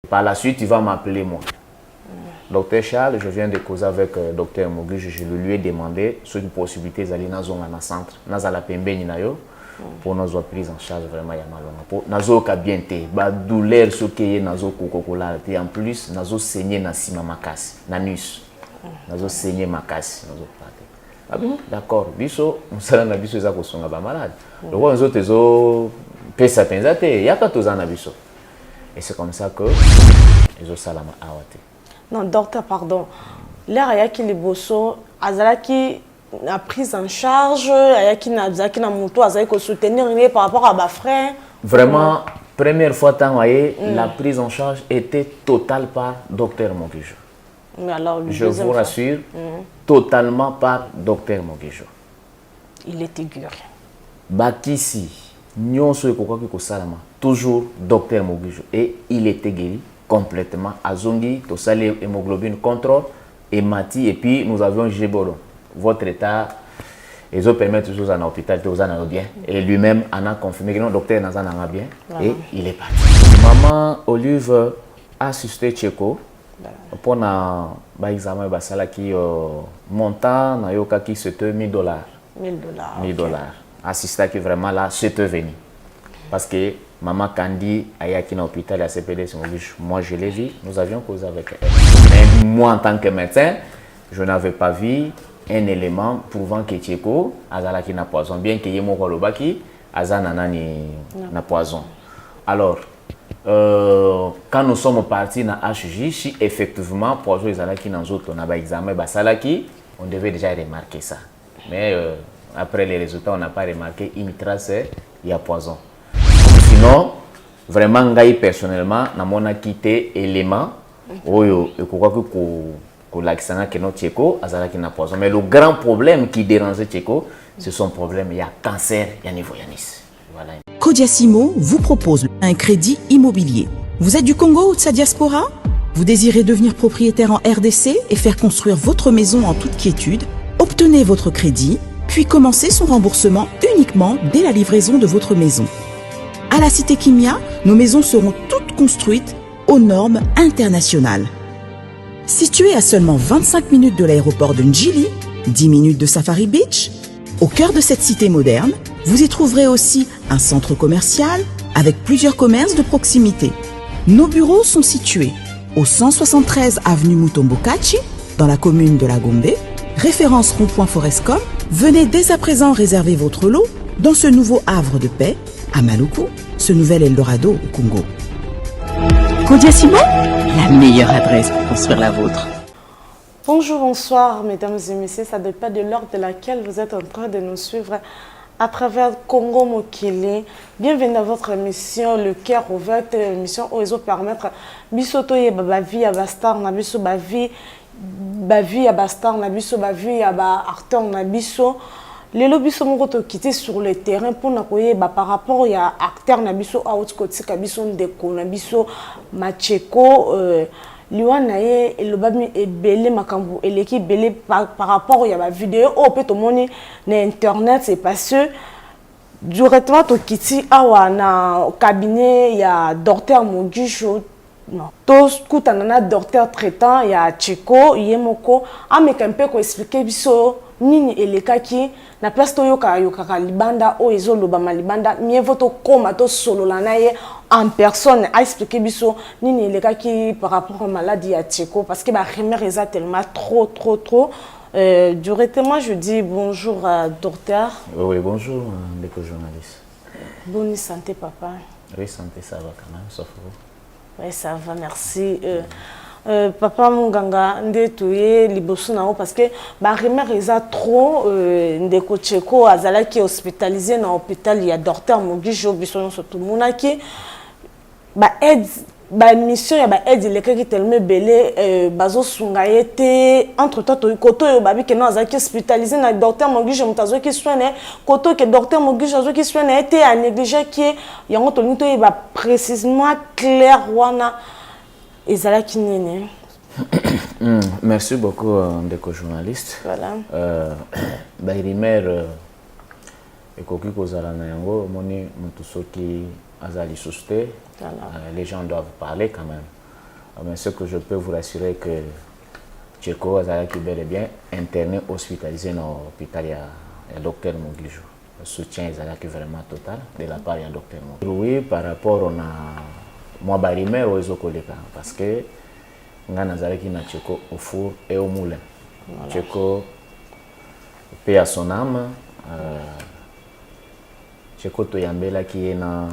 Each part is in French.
Par la suite, il va m'appeler moi. Docteur Charles, je viens de causer avec docteur Mogi, je lui ai demandé sur une possibilité d'aller dans un centre, dans la pembeni pour nous prise en charge vraiment ya malonga. Pour nazo ka bien té, ba douleur ce qui est nazo kokokola et en plus nazo saigner na sima makasi, na nus. Nazo saigner makasi, nazo paté. Ah bon, d'accord. Biso, musala na biso za ko songa ba malade. Donc on zo tezo pesa penzate, ya ka tozana biso. Et c'est comme ça que ils ont salama awate. Non, docteur, pardon. L'air ayaki liboso, azalaki la prise en charge, ayaki na moto, azalaki soutenir par rapport à ma frère. Vraiment, première fois la prise en charge était totale par docteur Mogijo. Mais alors, je vous rassure, totalement par docteur Mogijo. Il était guéri. Bakisi, nyonso ekokaki kosalama, toujours docteur Mogijo. Et il était guéri complètement. Azongi, tosali hémoglobine contrôle, et Mati, et puis nous avions Gébolo. Votre état, ils ont permis toujours dans l'hôpital, tout ça bien. Et lui-même en a confirmé que le docteur n'a pas bien. Voilà. Et il est parti. Maman Olive a assisté Tcheko pour l'examen qui montant na yoka qui c'était $1000. $1000. Assisté qui vraiment là, c'était venu. Parce que maman Candy a été à l'hôpital à CPD, moi je l'ai vu, nous avions causé avec elle. Mais moi en tant que médecin, je n'avais pas vu un élément prouvant que Tcheko azalaki na poison, bien que yemo kolobaki azana na poison. Alors quand nous sommes partis na HJ, si effectivement poison azalaki na zoto na ba examen ba salaki, on devait déjà remarquer ça. Mais après les résultats, on n'a pas remarqué une trace, il y a poison. Sinon, vraiment, ngai personnellement, na mona quitté élément, oyo ekoka ko laksana que notre Tcheko azalaki na poison. Mais le grand problème qui dérangeait Tcheko, c'est son problème, il y a cancer, il y a niveau yanis. Voilà. Codiasimo vous propose un crédit immobilier. Vous êtes du Congo ou de sa diaspora? Vous désirez devenir propriétaire en RDC et faire construire votre maison en toute quiétude? Obtenez votre crédit, puis commencez son remboursement uniquement dès la livraison de votre maison. À la Cité Kimia, nos maisons seront toutes construites aux normes internationales. Située à seulement 25 minutes de l'aéroport de Njili, 10 minutes de Safari Beach, au cœur de cette cité moderne, vous y trouverez aussi un centre commercial avec plusieurs commerces de proximité. Nos bureaux sont situés au 173 avenue Mutombokachi, dans la commune de La Gombe, référence rond-point Forescom. Venez dès à présent réserver votre lot dans ce nouveau havre de paix à Maluku, ce nouvel Eldorado au Congo. Codiasimo, la meilleure adresse pour construire la vôtre. Bonjour, bonsoir, mesdames et messieurs. Ça dépend de l'heure de laquelle vous êtes en train de nous suivre à travers Congo Mokili. Bienvenue à votre émission Le Cœur Ouvert, émission où ils vont permettre bisoto ye bavi ya bastar na biso bavi ya bastar na biso bavi ya ba acteur na biso. Lelo biso moko to quitter sur le terrain pour na koyeba par rapport ya acteur na biso a autre côté ka biso ndeko na biso Macheko liwana ye elobami ebele makambo eleki belé par rapport ya ba vidéo o peut to moni na internet. C'est parce que directement to kiti awa na cabinet ya docteur Mogijo. Non, tous kutana docteur traitant ya Tcheko yemoko ameka mpe ko expliquer biso nini elekaki na place to yoka libanda o ezoloba malibanda mieux vaut to koma to solo la naye en personne a expliquer biso nini elekaki par rapport à maladie ya Tcheko parce que ba remère est tellement trop directement je dis bonjour à docteur. Oui, bonjour les journalistes. Bonne santé papa. Oui, santé ça va quand même sauf vous. Oui, ça va, merci. Papa Munganga, ndetouye liboso nao parce que ba remère eza trop ndeko Tcheko azala qui hospitalisé dans l'hôpital il y a docteur Mogijo biso surtout monaki ba aide ba mission ya ba aide le kaki tellement belé bazo sunga été entre temps to koto yo babi que non azala qui hospitalisé na docteur Mogijo mutazo qui soigne koto que docteur Mogijo azo qui soigne été à négliger qui yango to nito ba précisément clair wana ezala qui nene. Merci beaucoup ndeko journaliste. Voilà. Ba rimère ekoki kozala na yango moni mutu soki azali susté. Les gens doivent parler quand même. Mais ce que je peux vous rassurer que Tcheko Azalaki bel et bien interné, hospitalisé dans l'hôpital, il y a docteur Mogijou. Le soutien est vraiment total de la part du docteur Mogijou. Oui, par rapport à moi, Barimé, parce que nous avons Tcheko au four et au moulin. Tcheko paix à son âme. Tcheko Toyambela qui est dans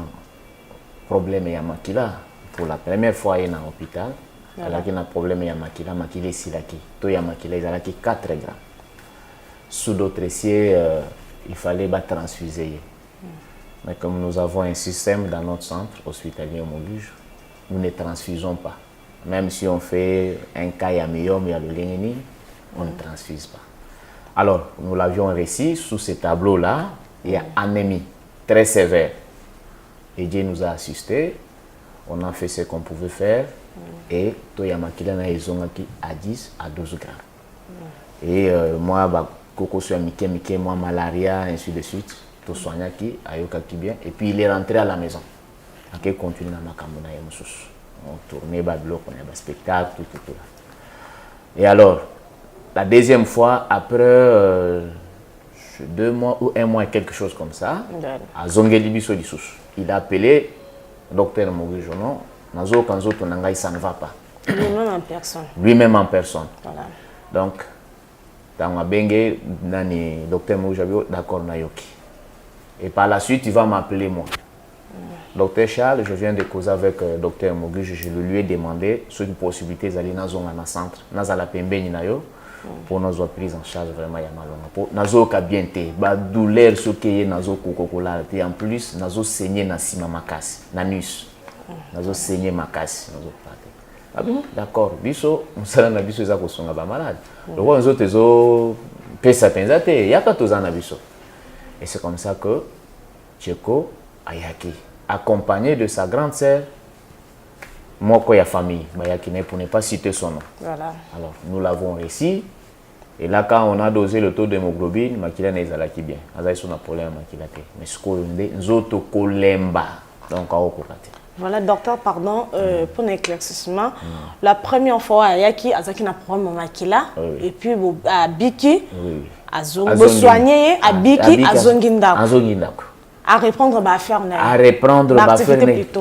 problème et makila. Pour la première fois, il est dans l'hôpital. Il a un problème et makila. Makila est silaki. Toya makila, il a 4 grammes. Sous d'autres essiers, il fallait transfuser. Mais comme nous avons un système dans notre centre hospitalier au Moguige, nous ne transfusons pas. Même si on fait un cas à meilleur, mais à le Lénini, on ne transfuse pas. Alors, nous l'avions réussi sous ce tableau-là. Il y a anémie très sévère. Et Dieu nous a assistés. On a fait ce qu'on pouvait faire. Et Toyamakila na ezongaki à 10 à 12 grammes. Et moi, Koko sur Mike, moi, malaria, ainsi de suite. Tout soignaki, ayokaki bien. Et puis il est rentré à la maison. Il continue dans ma camona et on tournait, on a un spectacle, tout. Et alors, la deuxième fois, après 2 mois ou 1 mois et quelque chose comme ça, à Zongelibiso Dissous, il a appelé le docteur Mogijono, Nazo Kanzo Tonanga, ça ne va pas. Lui-même en personne. Lui-même en personne. Voilà. Donc, dans ma bengue, le docteur Mogijono, d'accord, Nayoki. Et par la suite, il va m'appeler moi. Docteur Charles, je viens de causer avec le docteur Moguige, je lui ai demandé sur une possibilité d'aller dans un centre, dans la pembeni nayo, pour nous avoir prise en charge vraiment ya malonga. Pour nazo ka bien té, ba douleur ce qui est nazo kokokola té en plus nazo saigner na sima makasi, na nus. Nazo saigner makasi, nazo paté. Ah bon, d'accord. Biso, musala na biso za ko songa ba malade. Donc on autres zo pesa penza té, ya ka tozana biso. Et c'est comme ça que Tcheko Ayaki, accompagné de sa grande sœur, Moko ya famille, Bayakine, pour ne pas citer son nom. Voilà. Alors, nous l'avons réussi. Et là, quand on a dosé le taux d'hémoglobine, Makila n'est pas bien. Azaï son problème Makila. Mais ce qu'on dit, Zoto Kolemba. Donc, à Okurate. Voilà, docteur, pardon, pour l'éclaircissement. La première fois, Ayaki, Azaki n'a problème Makila. Et puis, à Biki. Azongo soigné, à Biki, à Zongindako. À reprendre ma faire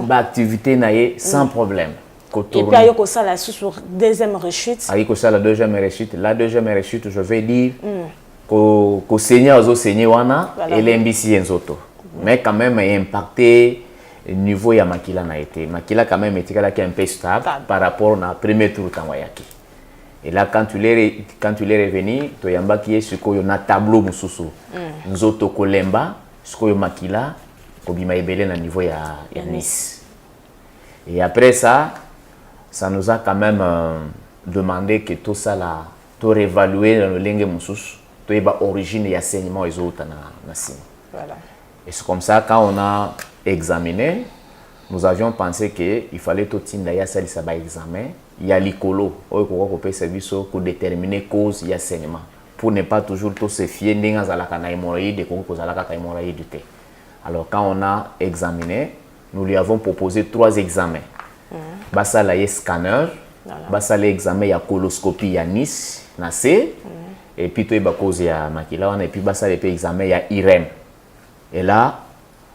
l'activité sans problème. Et puis il y a la sur deuxième rechute. La deuxième rechute. La deuxième rechute, je vais dire qu'au Seigneur au Seigneur wana et l'embissi enzoto. Mais quand même il a impacté le niveau ya Makila na été. Makila quand même était un peu stable par rapport au premier tour Tangwayaki. Et là, quand tu l'es revenu, tu as sur un tableau mususu. Nzoto Kolemba, sur Makila, Kobima Ebele na niveau ya Nice. Et après ça, ça nous a quand même demandé que tout ça là, tout réévaluer dans le langue mususu, tout est origine et enseignement les autres na sim. Voilà. Et c'est comme ça quand on a examiné, nous avions pensé qu'il fallait tout tinda ça examen. Il y a l'icolo, pour déterminer cause et enseignement. Pour ne pas toujours tout se fier à l'hémorroïde. Alors, quand on a examiné, nous lui avons proposé 3 examens. Basa la scanner, basa l'examen ya coloscopie ya Nice, et puis tout est cause ya Makila, et puis basa l'examen ya IRM. Et là,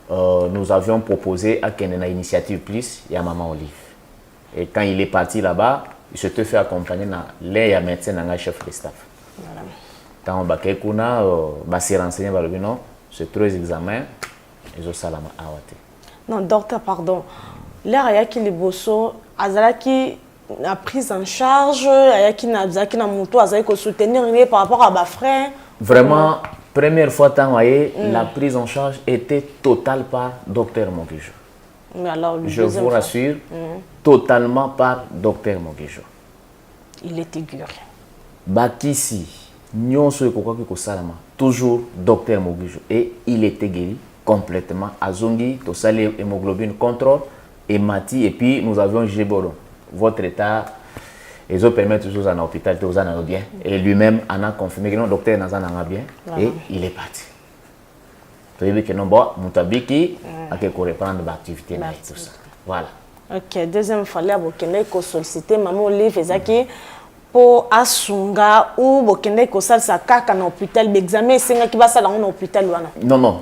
nous avions proposé à Kenena Initiative Plus, ya Maman Olive. Et quand il est parti là-bas, il se te fait accompagner dans les médecins dans le chef de staff. Voilà. Quand on va se renseigner, c'est 3 examens, et je salama awate. Non, docteur, pardon. L'air Ayaki Liboso, Azalaki a prise en charge, Ayaki na moto, Azalaki soutenir par rapport à ma frère. Vraiment, première fois, la prise en charge était totale par docteur Moguijo. Je vous rassure, totalement par docteur Moguijo. Il était guéri. Bakisi, toujours docteur Moguijo. Et il était guéri complètement. Azongi, Tosale hémoglobine contrôle, et Mati, et puis nous avions Géboro. Votre état, ils ont permis toujours à l'hôpital, tout ça bien. Et lui-même en a confirmé que le docteur n'a pas bien. Et il est parti. Tu veux que non, bon, Moutabiki a que reprendre l'activité et tout ça. Voilà. Ok, deuxième fois, là, vous avez sollicité maman Olive Ezaki pour Asunga ou vous avez ça kaka na hôpital l'examen c'est qui va ça dans hôpital Non.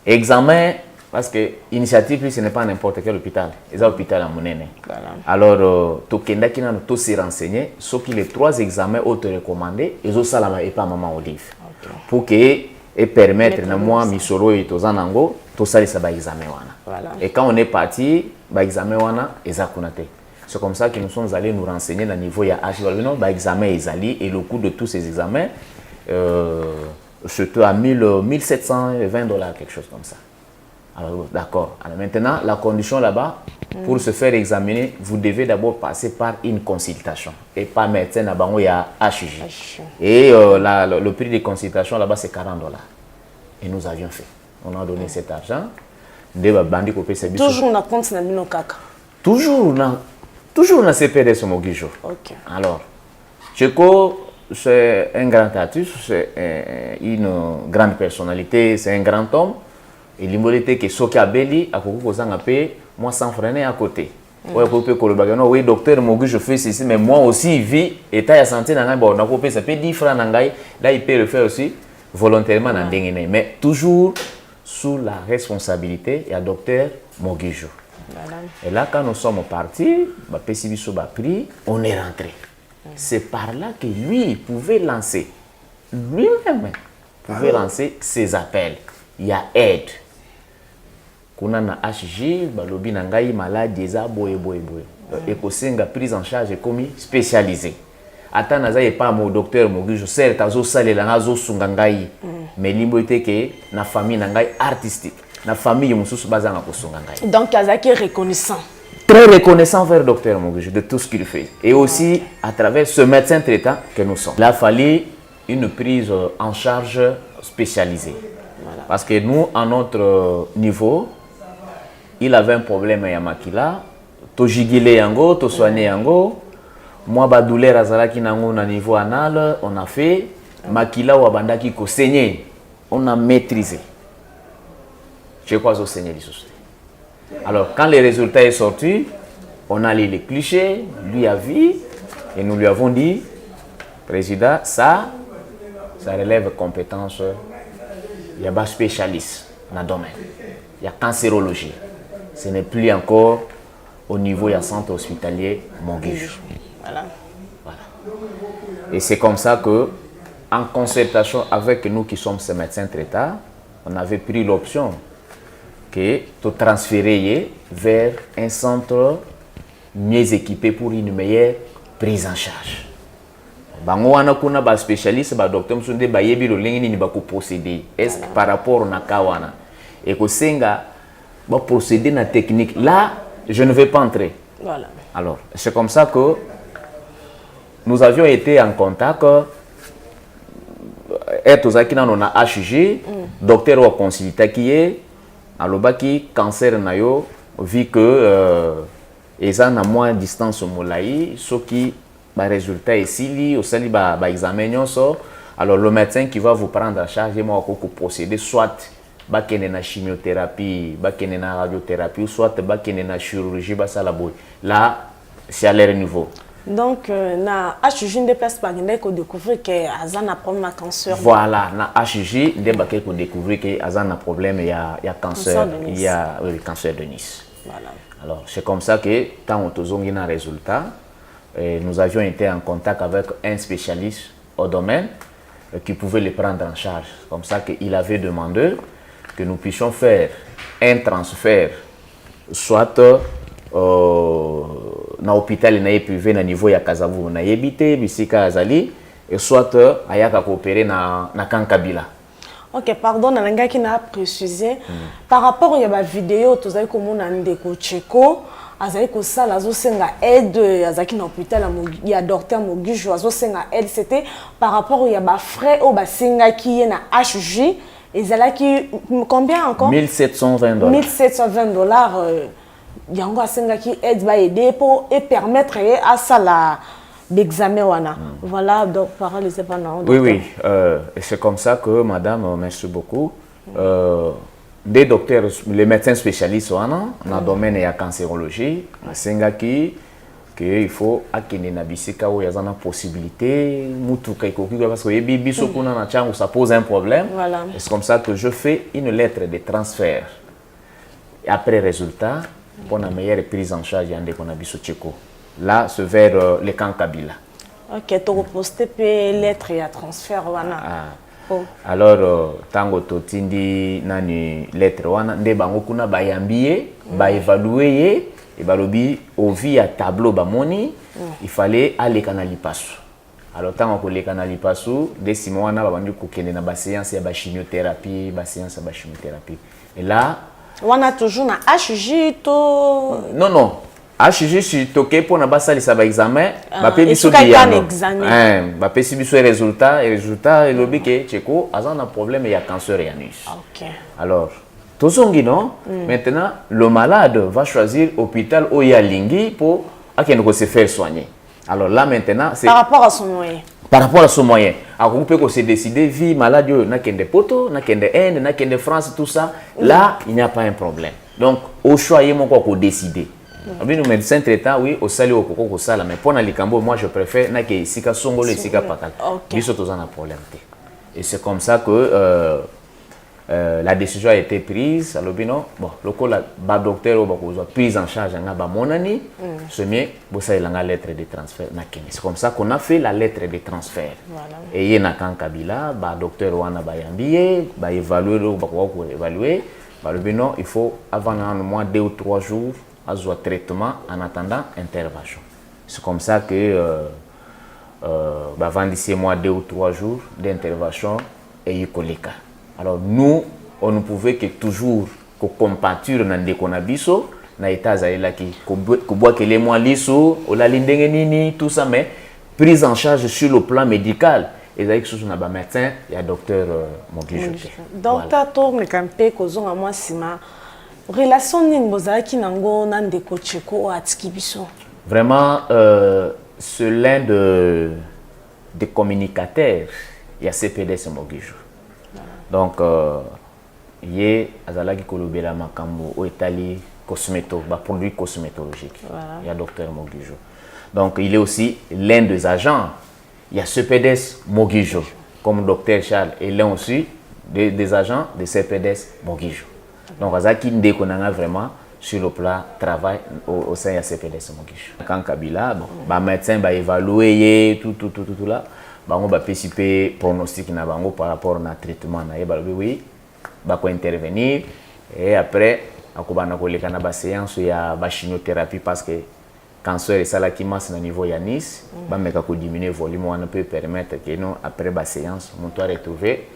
Examen parce que initiative ce n'est pas n'importe quel hôpital. C'est un hôpital à Monene. Voilà. Alors to kenda kina no to se renseigner sauf que les 3 examens auto recommandés et ça la et pas maman Olive. Okay. Pour que et permettre na moi misoro et to zanango to ça les examen wana. Voilà. Et quand on est parti ba examen wana ezakunate. C'est comme ça que nous sommes allés nous renseigner à niveau ya HV ba examen ezali et le coût de tous ces examens c'était à 1720 $, quelque chose comme ça. Alors d'accord. Alors maintenant la condition là-bas pour se faire examiner, vous devez d'abord passer par une consultation et pas médecin na bango ya HJ. Et le prix de consultation là-bas c'est 40 $. Et nous avions fait. On a donné cet argent. Toujours na compte na bino kaka. Toujours na CPDS Mogijo. OK. Alors, Cheko c'est un grand artiste, c'est une grande personnalité, c'est un grand homme. Et l'immolité que Soki Abeli a beaucoup de moi sans freiner à côté. Oui, docteur Mogijo fait ceci, mais moi aussi, vie, état de santé, ça peut 10 francs, là il peut le faire aussi volontairement. Mais toujours sous la responsabilité du docteur Mogijo. Voilà. Et là, quand nous sommes partis, on est rentré. C'est par là que lui pouvait lancer, lui-même pouvait lancer ses appels. Il y a aide. Kuna na HJ, balobi nangai malade eza boye. Et kosenga prise en charge comme spécialisée. Ata naza ye pas mon docteur Mogijo, certes azo salela nazo sungangai. Mais limbo était que na famille nangai artistique. La famille mususu bazanga kosunga ngai. Donc Kazaki est reconnaissant. Très reconnaissant vers le docteur Mogijo de tout ce qu'il fait. Et aussi à travers ce médecin traitant que nous sommes. Il a fallu une prise en charge spécialisée. Voilà. Parce que nous, à notre niveau, il avait un problème à Yamakila. To jigile yango, to soigner yango. Moi, ba douleur azalaki nango na niveau anal, on a fait. Makila ou abandaki ko saigner. On a maîtrisé. Je crois au Seigneur Jésus. Alors, quand les résultats sont sortis, on a lu les clichés, lui a vu, et nous lui avons dit, Président, ça relève compétence, il y a des spécialistes dans le domaine. Il y a cancérologie. Ce n'est plus encore au niveau du centre hospitalier Mogijo. Voilà. Et c'est comme ça que, en concertation avec nous qui sommes ces médecins traitants, on avait pris l'option de transférer vers un centre mieux équipé pour une meilleure prise en charge. Bango wana kuna ba spécialiste ba docteur msunde ba yebi lo lengi ni ba ko procéder est par rapport na kawana et ko senga ba procéder na technique là je ne vais pas entrer. Voilà. Alors c'est comme ça que nous avions été en contact et tous qui on a HG docteur wa consulta qui est alobaki cancer na yo vu que eza na moins distance au molai ce qui ba résultat ici au sali ba examen nyonso alors le médecin qui va vous prendre en charge moi ko procéder soit ba kene na chimiothérapie ba kene na radiothérapie soit ba kene na chirurgie ba sala boy là c'est à leur niveau. Donc na HJ ne déplace pas ko découvrir que azana problème à cancer. Voilà, na HJ ndemba ko découvrir que azana problème il y a cancer, il y a le cancer de Nice. Voilà. Alors c'est comme ça que tant on tozongi na résultat nous avions été en contact avec un spécialiste au domaine qui pouvait le prendre en charge. Comme ça qu'il avait demandé que nous puissions faire un transfert soit na hôpital na privé na niveau ya Kazavu na yebité bisika azali et soit ayaka coopérer na Kankabila. OK, pardon, na nga qui n'a précisé par rapport à la vidéo tous avez comme on ndeko Cheko azali ko sala zo senga aide azaki na hôpital ya docteur Mogijo azo senga aide c'était par rapport à ba frais au ba senga qui na HJ ezalaki combien encore 1720 $. 1720 $. Yango asenga qui aide va aider pour et permettre à ça l'examen wana. Voilà donc parole c'est pas non. Oui, c'est comme ça que madame merci beaucoup des docteurs, les médecins spécialistes dans le domaine de la cancérologie, il faut qu'il y ait une possibilité, parce que ça pose un problème. Voilà. C'est comme ça que je fais une lettre de transfert. Et après résultat, pour une meilleure prise en charge, là, c'est vers le camp Kabila. Ok, tu as posté une lettre et un transfert. Oh. Alors, tango totindi nani lettre wana nde bango kuna bayambiye ba évaluer et balobi au via tableau bamoni il fallait aller canali pasu. Alors tango ko le canali pasu de simona babandi ko kende na ba séance ya ba chimiothérapie, ba séance ya ba chimiothérapie. Et là, on a toujours na HJ to non. HJ si toqué pour na basali ça ba examen ba pe biso examen ba pe biso résultat et lobi ke cheko azan un problème il y a cancer et anus. OK. Alors tozongi non maintenant le malade va choisir hôpital Oyalingi pour akeno se faire soigner. Alors là maintenant c'est par rapport à son moyen. Par rapport à son moyen, on peut se décider vie malade na kende poto, na kende Inde, na kende France tout ça. Là, il n'y a pas un problème. Donc au choix il mon quoi décider. Nous médecins traitants oui au sali au koko sala mais pour na likambo moi je préfère na ke sika songolo et sika pakal. Biso tozana un problème. Et c'est comme ça que la décision a été prise. Alors bon le docteur a prise en charge na ba monani semi bossa ilanga lettre de transfert na kene. C'est comme ça qu'on a fait la lettre de transfert. Voilà. Et yé na kan Kabila ba docteur wana ba yambié ba évaluer évaluer ba le non il faut avant un mois 2 ou 3 jours à traitement en attendant intervention. C'est comme ça que avant d'ici mois 2 ou 3 jours d'intervention et y koleka. Alors nous on ne pouvait que toujours que compatir dans des konabiso na état zaïla qui boit que les mois liso o la lindenge nini tout ça mais prise en charge sur le plan médical et avec ce na ba médecin il y a docteur Mogijo. Docteur tourne campé kozonga moi sima relation nini bozaki nango na ndeko Tcheko atiki biso. Vraiment c'est l'un des communicateurs il y a CPDS Mogijo. Donc yé azalaki kolobela makambo o etali cosméto ba produits cosmétologiques. Il y a docteur Mogijo. Donc il est aussi l'un des agents. Il y a CPDS Mogijo comme docteur Charles et l'un aussi des agents de CPDS Mogijo. Donc azaki ndeko nanga vraiment sur le plan travail au sein de CPDS Mogijo. Quand Kabila bon ba médecin ba évaluer tout là bango ba participer pronostic na bango par rapport na traitement na yeba oui ba ko intervenir et après akobana ko lekana ba séance ya ba chimiothérapie parce que cancer et ça là qui masse na niveau ya Nice ba meka ko diminuer volume on peut permettre que nous après ba séance on doit retrouver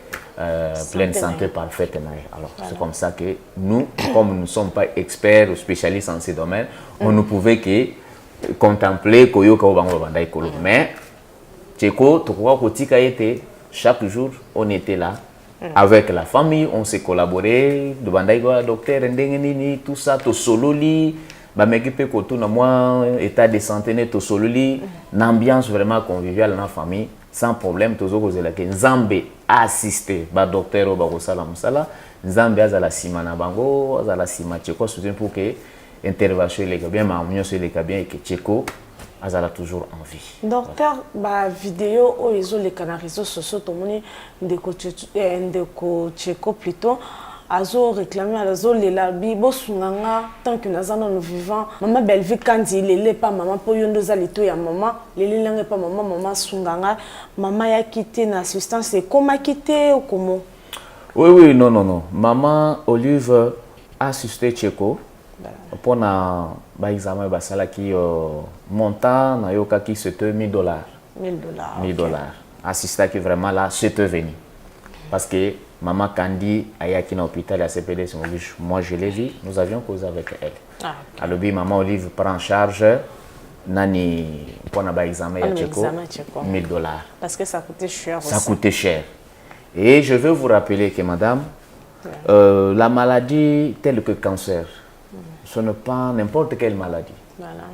pleine santé parfaite na. Alors c'est comme ça que nous comme nous ne sommes pas experts ou spécialistes en ces domaines on ne pouvait que contempler koyoka bango bandai kolo mais Tcheko, chaque jour, on était là. Avec la famille, on s'est collaboré. Docteur, tout ça, tout solo li. État de santé, tout solo li. Une ambiance vraiment conviviale dans la famille. Sans problème, tout ça. Nzambe a assisté. Docteur, Nzambe a la sima na bango, a la sima Tcheko, pour que l'intervention les bien, mais sur les bien et que Tcheko azala toujours en vie. Docteur, ba vidéo o izo les réseaux sociaux tomoni ndeko Tcheko plutôt azo réclamer azo lela bibo sunanga tant que nazana nous vivant maman Belvi kandi lele pas maman po yondo zalito ya maman lele langue pas maman sunganga maman ya quitté na assistance et comment quitter ou comment. Oui non maman Olive a assisté Tcheko pour na ba examen ba sala qui montant na yoka qui c'était $1000. $1000. Assista qui vraiment là c'était venu parce que maman Kandi ayaki na hôpital à CPDS moi je l'ai vu nous avions causé avec elle. Alors bi maman Olive prend en charge nani pour na ba examen ya Tcheko $1000 parce que ça coûtait cher. Ça coûtait cher. Et je veux vous rappeler que madame la maladie telle que cancer ce n'est pas n'importe quelle maladie. Voilà.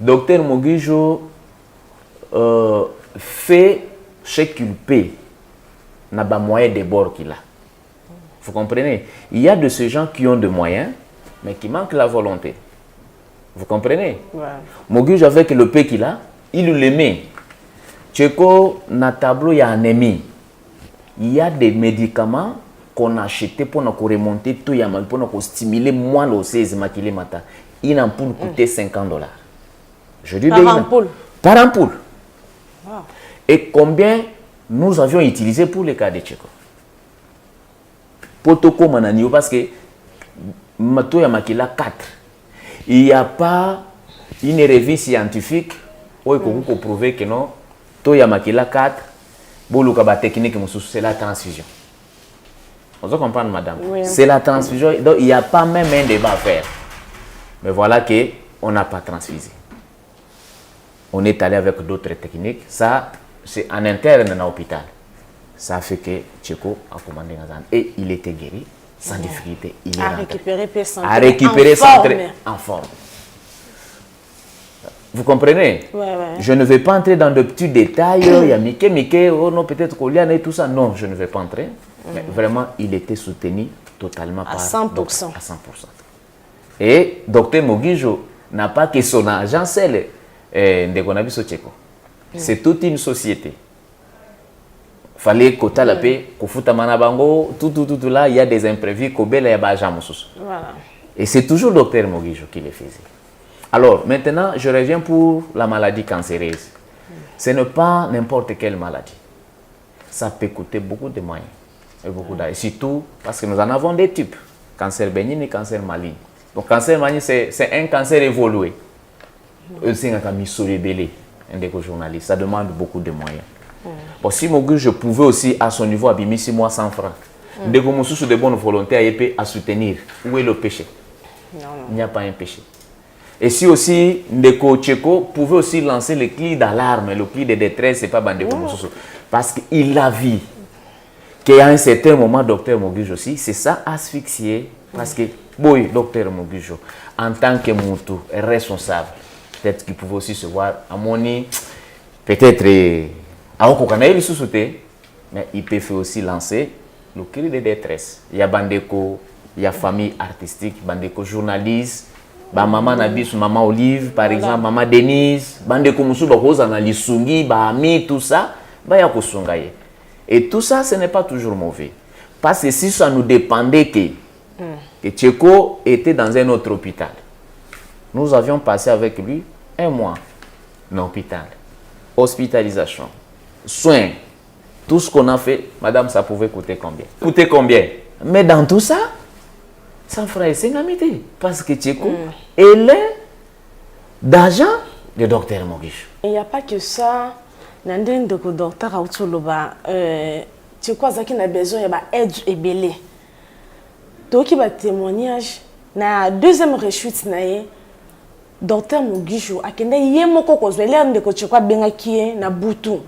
Docteur Mogijo fait ce qu'il peut. N'a pas moyen de bord qu'il a. Vous comprenez? Il y a de ces gens qui ont de moyens, mais qui manquent la volonté. Vous comprenez? Ouais. Moguige, avec le peu qu'il a, il le met. Tcheko, dans le tableau, il y a un ennemi. Il y a des médicaments qu'on a achetés pour nous remonter tout, pour nous stimuler moins le 16 maquillé matin. Une ampoule coûtait $50. Je dis Par ampoule? Par ampoule. Wow. Et combien nous avions utilisé pour le cas de Tcheko? Potoko Mananio, parce que Mato Yamakila 4. Il n'y a pas une revue scientifique où il faut prouver que non, Toyamakila 4, technique, c'est la transfusion. Vous comprenez, madame? Oui. C'est la transfusion. Donc, il n'y a pas même un débat à faire. Mais voilà qu'on n'a pas transfusé. On est allé avec d'autres techniques. Ça, c'est en interne dans l'hôpital. Ça fait que Tcheko a commandé Nazan. Et il était guéri, sans difficulté. Il est À rentré. récupérer santé. À récupérer en forme. santé en forme. Vous comprenez? Ouais. Je ne vais pas entrer dans de petits détails. Il y a Mickey, oh non, peut-être Koliane et tout ça. Non, je ne vais pas entrer. Mais vraiment, il était soutenu totalement À par 100%. À 100%. Et Dr Mogijo n'a pas que son agence, Ndekonabiso Tcheko. C'est toute une société. Fallait que la paix, que futa manabango, tout là, il y a des imprévus, Kobela ya bajamosus. Voilà. Et c'est toujours Dr Mogijo qui le faisait. Alors, maintenant, je reviens pour la maladie cancéreuse. Ce n'est pas n'importe quelle maladie. Ça peut coûter beaucoup de moyens. Et beaucoup d'argent. Surtout parce que nous en avons des types. Cancer bénigne et cancer maligne. Donc, cancer maligne, c'est un cancer évolué. C'est un cancer rebellé. Un des journalistes. Ça demande beaucoup de moyens. Bon, si je pouvais aussi, à son niveau, abîmer 6 mois sans francs. Dès que je de bonne volonté à soutenir, où est le péché? Non. Il n'y a pas un péché. Et si aussi Ndeko Tcheko pouvait aussi lancer le cri d'alarme, le cri de détresse, c'est pas Bandeko Moussousou. Parce qu'il a vu qu'à un certain moment, docteur Moguijo aussi, c'est ça asphyxié. Parce que, boy, docteur Moguijo, en tant que Moutou, responsable, peut-être qu'il pouvait aussi se voir à Moni, peut-être à Okokanaï, mais il peut aussi lancer le cri de détresse. Il y a Bandeko, il y a famille artistique, Bandeko journaliste. Maman Nabis, maman Olive, par exemple, maman Denise, bande Koumoussou, Rosa, Lisungi, Bahami, tout ça, et tout ça, ce n'est pas toujours mauvais. Parce que si ça nous dépendait que Tcheko était dans un autre hôpital, nous avions passé avec lui 1 mois dans l'hôpital, hospitalisation, soins, tout ce qu'on a fait, madame, ça pouvait coûter combien? Coûter combien? Mais dans tout ça, sans frère, c'est une amitié. Parce que Tcheko, elle est d'argent de docteur Mogijo. Il n'y a pas que ça. Nandine de docteur Aoutsoloba, Tcheko Azaki a besoin d'aide et belé. Donc, il y a témoignage. Na deuxième rechute, docteur Mogijo, a kende yemoko ko zwele ande ko Tcheko benga kie na butu.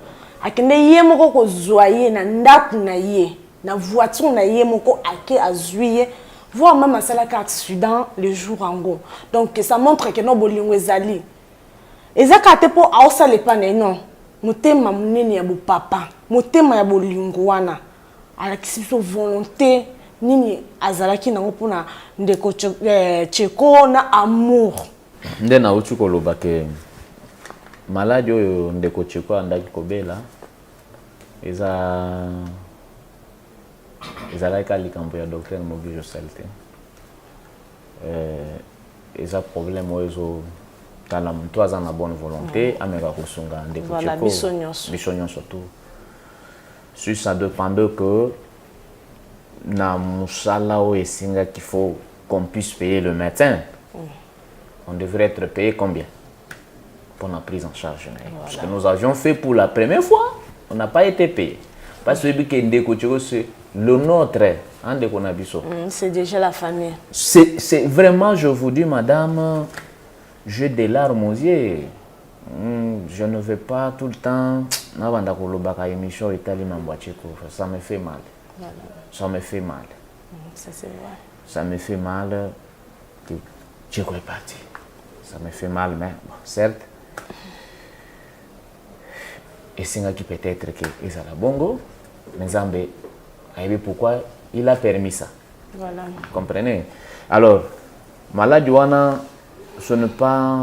A kende yemoko ko zoye na ndaku na ye, na voiture na yemoko ake azuye. Voir même à cela accident le jour en go. Donc ça montre que nos bolingo ezali. Ezaka te po aosa le pané non. Motema munene ya bo papa, motema ya bolingo wana. Ala kisiso volonté nini azalaki nango pona ndeko Tcheko na amour. Nde na uchu koloba ke maladi oyo ndeko Tcheko andaki kobela ezalaki likambo ya docteur Mogijo Salte. Eza problème oyo tala mtu aza na bonne volonté ameka kusunga ndeko Tcheko. Voilà, bisognon surtout. Si ça dépend que na musala o esinga qu'il faut qu'on puisse payer le médecin. On devrait être payé combien pour la prise en charge? Voilà. Parce que nous avions fait pour la première fois, on n'a pas été payé. Parce que ndeko Tcheko c'est le nôtre, c'est déjà la famille. C'est vraiment, je vous dis, madame, j'ai des larmes aux yeux. Je ne vais pas tout le temps. Ça me fait mal. Voilà. Ça me fait mal. Ça, c'est vrai. Ça me fait mal que Tcheko est parti. Ça me fait mal, mais bon, certes. Et c'est qui peut-être que Isala Bongo, mais Zambé. Pourquoi il a permis ça. Voilà. Vous comprenez? Alors, maladie wana, ce n'est pas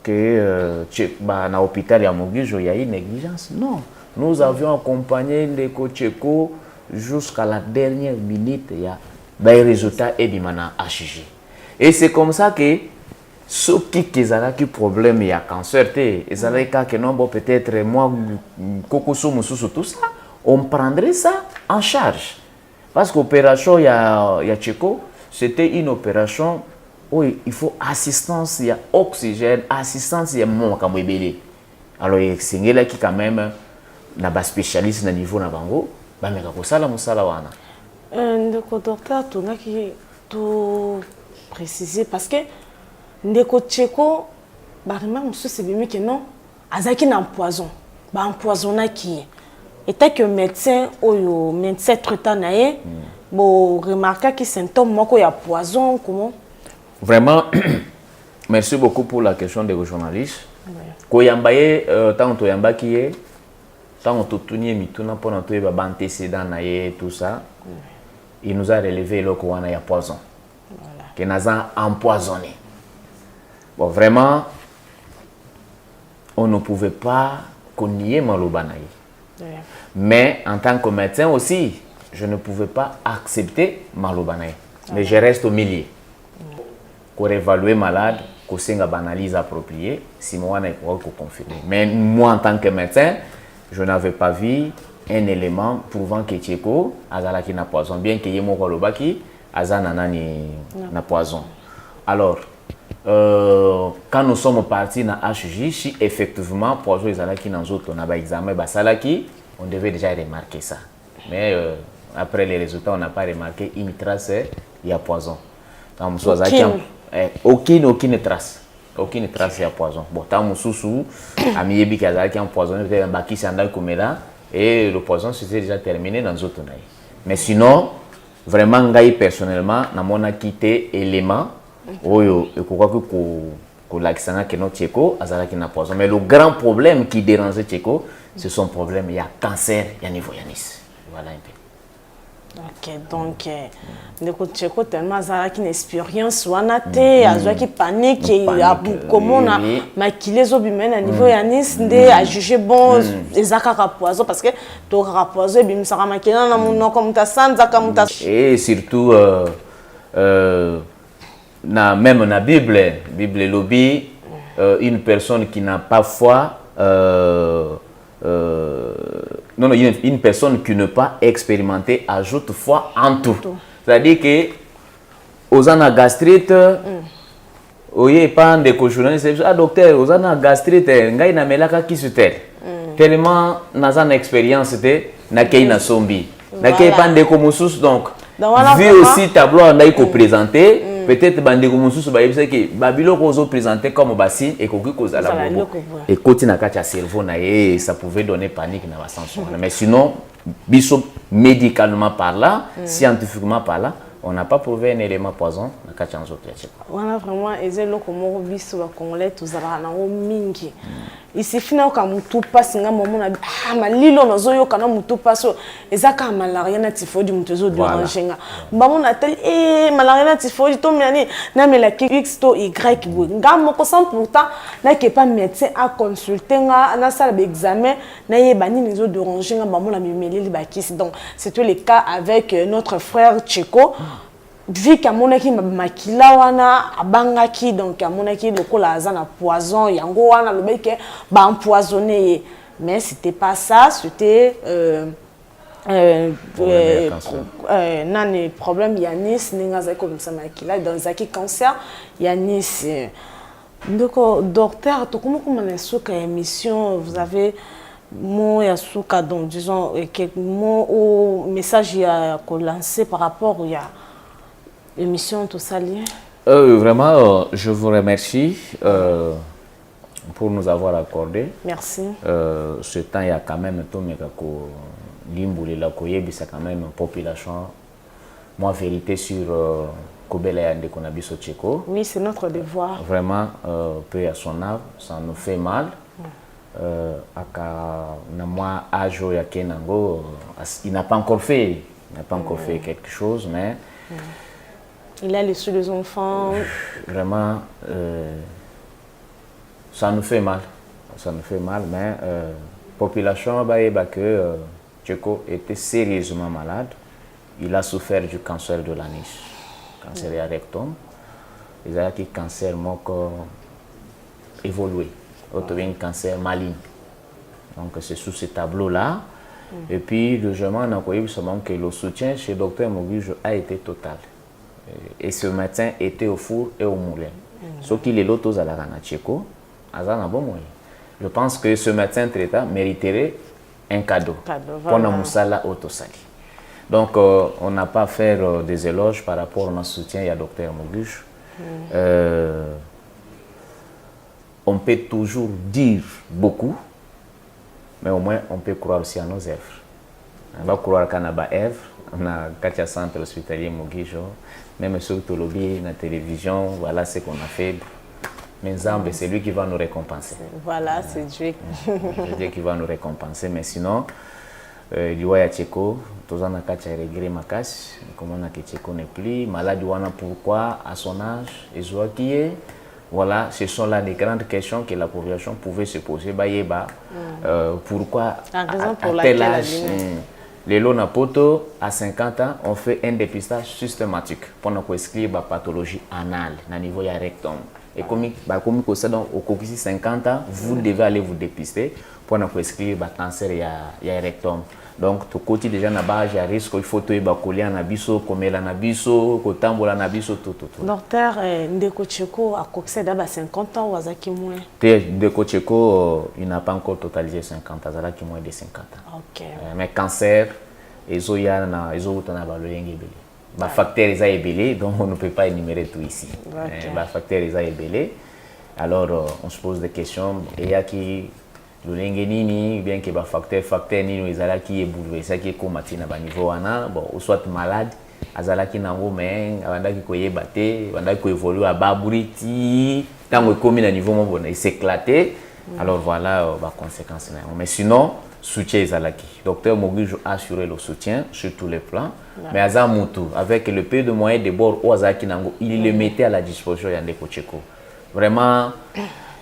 que dans l'hôpital il y a une négligence. Non. Nous avions accompagné les Tcheko jusqu'à la dernière minute. Il y a des résultats et des HG. Et c'est comme ça que ceux qui ont des problèmes, il y a cancer, ils ont peut-être moi, tout ça, on prendrait ça en charge. Parce que l'opération, il y a Tcheko, c'était une opération où il faut assistance, il y a oxygène, assistance, il y a mon camouébélé. Alors, il y a là qui quand même na spécialiste na niveau na bango, ba meka ko sala musala wana. Ndeko docteur, tout préciser parce que ndeko Tcheko, ba remarque monsieur c'est bien que non, azaki na poison, ba empoisonna qui était que médecin ou médecin traitant naé, bon remarquer que symptôme moko ya poison comment. Vraiment merci beaucoup pour la question des journalistes. Koyambaye tant to yamba qui est tant on tourne mituna pendant tout les antécédents tout ça, il nous a relevé le qu'on a poison, qu'il nous a empoisonné. Bon vraiment, on ne pouvait pas nier Malobanaï. Mais en tant que médecin aussi, je ne pouvais pas accepter Malobanaï. Mais je reste au milieu. Pour évaluer malade, pour faire une analyse appropriée, si moi on est confirmer. Mais moi en tant que médecin, je n'avais pas vu un élément prouvant que Tcheko azalaki na poison, bien que yemo kolobaki azanana ni na poison. Alors, quand nous sommes partis na HJ, si effectivement poison azalaki na zoto na ba examen basalaki, on devait déjà remarquer ça. Mais après les résultats, on n'a pas remarqué une trace, il y a poison. Aucune trace. Aucune trace de poison. Bon, tant que sous Amiyebi qui a empoisonné, peut-être un baki sandal comme là, et le poison s'était déjà terminé dans d'autres naïs. Mais sinon, vraiment, ngai personnellement, na mona quitté élément, oyo, et quoi que l'accent que notre Tcheko, azala qui n'a poison. Mais le grand problème qui dérangeait Tcheko, c'est son problème, il y a cancer, il y a niveau yanis. Voilà un peu. Ok, donc, ndeko Tcheko tellement azala qui n'expérience wana te, azwa qui panique, il a comment on a maquillé zo bimena niveau yanis ndé a jugé bon ezaka poison parce que to poison bim saka maquillé na mon comme ta sanza comme ta. Et surtout même na Bible lobby une personne qui n'a pas foi non, une personne qui n'a pas expérimenté ajoute foi en tout. C'est-à-dire que aux ana gastrite, oye pas de journaliste, ah docteur, aux ana gastrite, ngai na melaka qui se tel. Tellement n'a expérience de na kei na sombi. Na kei pas de komusus donc. Vu aussi tableau on a présenté. Peut-être bande comme sous baïbse que babilo kozo présenté comme bassine et koki koza la bobo et côté na kacha cerveau na et ça pouvait donner panique na sens. Mais sinon biso médicalement parlant, scientifiquement parlant, on n'a pas prouvé un élément poison na kacha nzo piache. On a vraiment ezelo komo biso ba congolais tozala na o mingi. Ici fina ka mutu passe nga momo na malilo nozoyo kana mutu passe ezaka malaria na typhoid mutu zo déranger nga. Mbamo na tel malaria na typhoid to miani na mela x to y bo. Nga moko sans pourtant na ke pas médecin à consulter nga na salle d'examen na yebani nizo déranger nga mbamo la mimeleli bakisi. Donc c'était le cas avec notre frère Tcheko. Vu qu'à mon équipe makila wana abangaki donc à mon équipe le cola azana poison yango wana le mec ba empoisonné mais c'était pas ça c'était nani problème yanis ninga za comme ça makila dans zaki cancer yanis donc docteur to comment na suka émission vous avez mot ya suka donc disons quelques mots ou message ya ko lancer par rapport ya émission tout ça lié. Vraiment, je vous remercie pour nous avoir accordé. Merci. Ce temps, il y a quand même tout mais c'est quand même une population. Moi, vérité sur Kobela de Konabiso Tcheko. Oui, c'est notre devoir. Vraiment, peu à son âme, ça nous fait mal. Il n'a pas encore fait Il n'a pas encore fait quelque chose, mais... Il a laissé les enfants. Vraiment, ça nous fait mal. Ça nous fait mal, mais la population que Tcheko était sérieusement malade. Il a souffert du cancer de l'anis, cancer du rectum. Il a un cancer évolué, un cancer maligne. Donc c'est sous ce tableau-là. Et puis, logement, on a connu que le soutien chez le Dr Moguijo a été total. Et ce médecin était au four et au moulin. Ce qu'il est l'autre à la Rana Tcheko, je pense que ce médecin traitant mériterait un cadeau. Pour Moussala Autosali. Donc, on n'a pas à faire des éloges par rapport à notre soutien à Dr Moguijo. On peut toujours dire beaucoup, mais au moins on peut croire aussi à nos œuvres. On va croire qu'à nos œuvres, on a un centre hospitalier Moguijo, même sur la télévision, voilà ce qu'on a fait. Mais c'est lui qui va nous récompenser. Voilà, c'est Dieu. C'est Dieu qui va nous récompenser, mais sinon, il y a Tcheko, tous on a regret ma casse, comme on a que Tcheko n'est plus malade, pourquoi à son âge, et je qui est. Voilà, ce sont là des grandes questions que la population pouvait se poser. Pourquoi à tel âge, les Lonapoto, à 50 ans, on fait un dépistage systématique pour nous exclure la pathologie anale, au niveau du rectum. Et comme au 50 ans, vous devez aller vous dépister pour nous exclure le cancer du rectum. Donc, tout côté déjà na base, il y a risque il faut que coller en abisso, comme la nabisso, que tambour en abisso, tout. Docteur, Ndeko Tcheko a coxé d'abord 50 ans ou azaki moins? Ndeko Tcheko, il n'a pas encore totalisé 50 ans, azaki moins de 50 ans. Ok. Mais cancer, ils ont eu un facteur ils ont donc on ne peut pas énumérer tout ici. Les facteurs ils ont alors on se pose des questions. Il y a qui le bien que facteur nini ezala qui est bouleversé qui combattu na niveau ana bon ou soit malade azala qui nango mais abanda ki koyeba te abanda ko évoluer à baburiti tango ekomi na niveau mo bona il s'éclater alors voilà ba conséquences mais sinon soutien ezalaki docteur Moguijo a assuré le soutien sur tous les plans mais azamutu avec le peu de moyens de bord ou azaki nango il le mettait à la disposition ya Ndeko Tcheko vraiment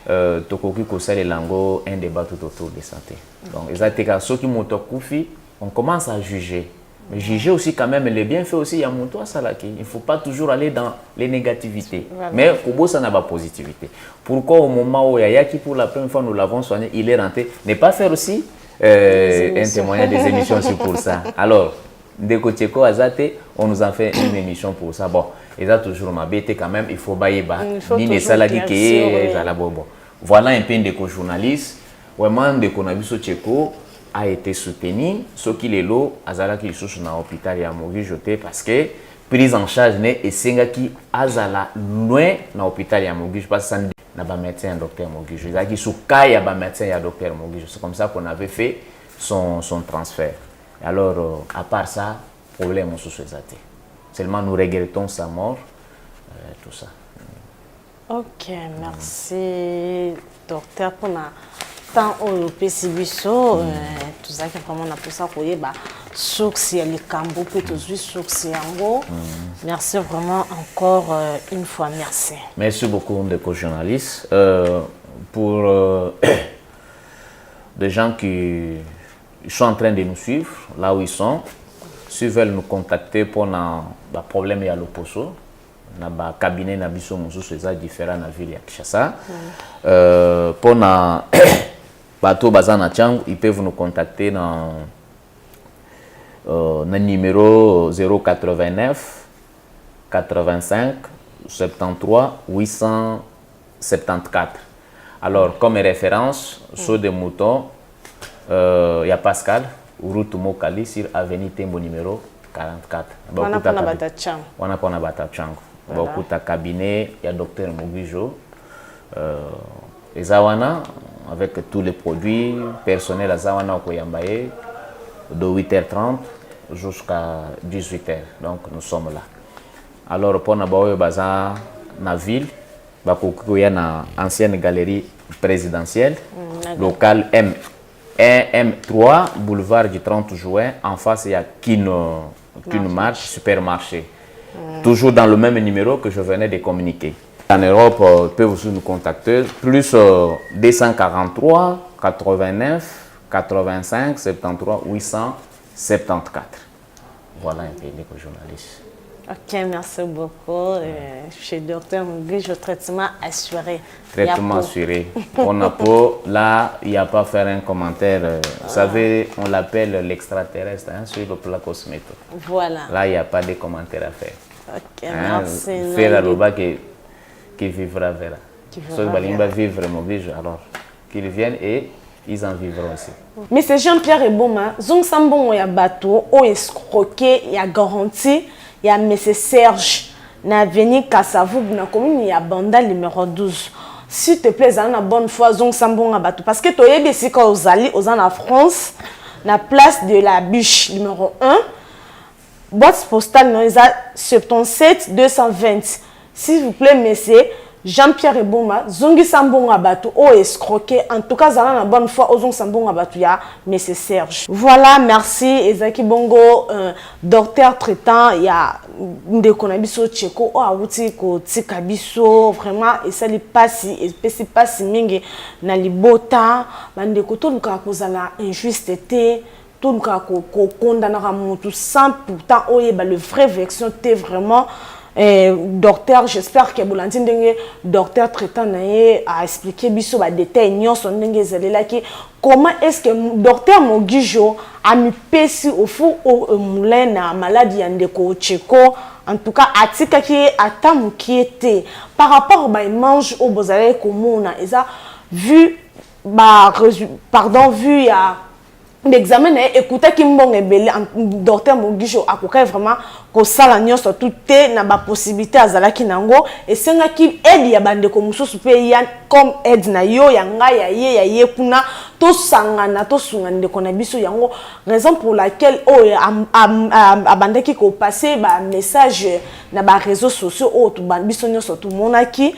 Tokoki Kosale Lango, un débat tout autour de santé. Donc, ceux qui m'ont koufi, on commence à juger. Mais juger aussi quand même les bienfaits aussi, il y a mon toit salaki. Il ne faut pas toujours aller dans les négativités. Voilà. Mais Kobo, ça n'a pas positivité. Pourquoi au moment où Yaki, pour la première fois, nous l'avons soigné, il est rentré, ne pas faire aussi un témoignage des émissions sur pour ça. Alors, Ndeko Tcheko Azate, on nous a fait une émission pour ça. Bon, ils ont toujours ma bête quand même, il faut bailler bas. Ni salaki qui voilà un peu de journaliste. Vraiment, Ndeko Nabiso Tcheko a été soutenu. Ce qui est là, Azala qui est dans l'hôpital et a mouru jeté parce que prise en charge n'est et c'est qui Azala loin dans l'hôpital et a mouru parce que ça n'a pas médecin docteur Moguijo. Il a qui sous cas il y a pas médecin et docteur Moguijo. C'est comme ça qu'on avait fait son transfert. Alors, à part ça, problème on se fait. Seulement, nous regrettons sa mort, tout ça. Ok, merci, docteur, pour le temps au PCBISO. Tout ça, vraiment, on a pour ça, merci vraiment encore une fois, merci. Merci beaucoup, Ndeko journaliste. Pour des gens qui sont en train de nous suivre, là où ils sont, s'ils veulent nous contacter pour un problème à l'opposo, dans le cabinet na biso mususu eza différent na ville ya Kinshasa. Pour na bateau bazana changu, ils peuvent nous contacter dans le numéro 089 85 73 874. Alors, comme référence, sur des moutons, il y a Pascal, route Mokali sur avenue Tembo numéro 44. On a pas na batachango. On a pas na batachango. Beaucoup de cabinet, il y a docteur Moguijo. Les Awana, avec tous les produits, personnel à Zawana Okoyambaye, de 8h30 jusqu'à 18h. Donc, nous sommes là. Alors, pour nous bazar na ville, il y a une ancienne galerie présidentielle, locale M3, boulevard du 30 juin. En face, il y a Kino qu'une marque supermarché. Toujours dans le même numéro que je venais de communiquer. En Europe, ils peuvent aussi nous contacter. Plus 243 89 85 73 874. Voilà un peu les journalistes. Ok, merci beaucoup. Chez Dr Mugisho, le traitement assuré. Traitement assuré. On a pas, là, il n'y a pas à faire un commentaire. Vous savez, on l'appelle l'extraterrestre hein, sur le plan cosmétique. Voilà. Là, il n'y a pas de commentaire à faire. Ok, merci. Faire la loba qui vivra verra. Ceux qui vont vivre Mugisho, alors qu'ils viennent et ils en vivront aussi. Mais c'est Jean-Pierre Eboma, Zong Sambon ya bateau, o escroqué, ya garanti, ya Monsieur Serge, na veni Kassavou, na commune ya Banda numéro 12. S'il te plaît, ça na bonne foi Zong Sambon ya bateau. Parce que tu es ici quand vous allez, aux en France, na place de la bûche numéro 1, boîte postale, non, 77 220. S'il vous plaît, monsieur. Jean-Pierre Eboma, Zongi Sambon Abatou, o escroqué. En tout cas, ça la bonne fois, Ozong Sambon Abatou, ya, mais c'est Serge. Voilà, merci. Ezaki Bongo, docteur traitant, il y a Ndekonabiso Tcheko, o Awuti Ko Tikabiso, vraiment, et ça li passi, et si passi mingi, na libota, Bandeko, tout le cas, la injusteté, tout le cas, qu'on condamne à tout sans pourtant, le vrai version, t'es vraiment. Docteur, j'espère que Boulantine Dengue, docteur traitant a expliqué biso ba détail nyon son dengue zelela ki comment est-ce que docteur Mugisho a mis pesi au fou au moulin na maladie yandeko Tcheko en tout cas atika ki atamu qui était par rapport ba mange au bozale komona eza vu ba pardon vu ya l'examen écoutez qui mbonge belé docteur Mugisho akoka vraiment ko sala nyonso tout na ba possibilité azalaki nango et senga ki aide ya bande ko mususu pe ya comme aide na yo ya nga ya ye kuna to sangana to sungande ko na biso yango raison pour laquelle abandaki ko passer ba message na ba réseaux sociaux o to bande biso nyonso tout monaki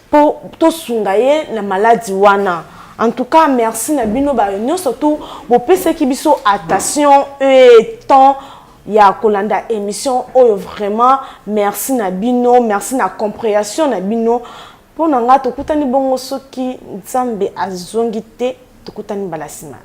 pour to sungaye na maladie wana. En tout cas, merci Nabino Bayonio, surtout, vous pouvez qui biso attention et temps. Il y a Kolanda émission, oh vraiment, merci Nabino, merci na compréhension Nabino. Pour n'anga, tu kutani bongo soki, nzambe azongite, tu kutani balasima.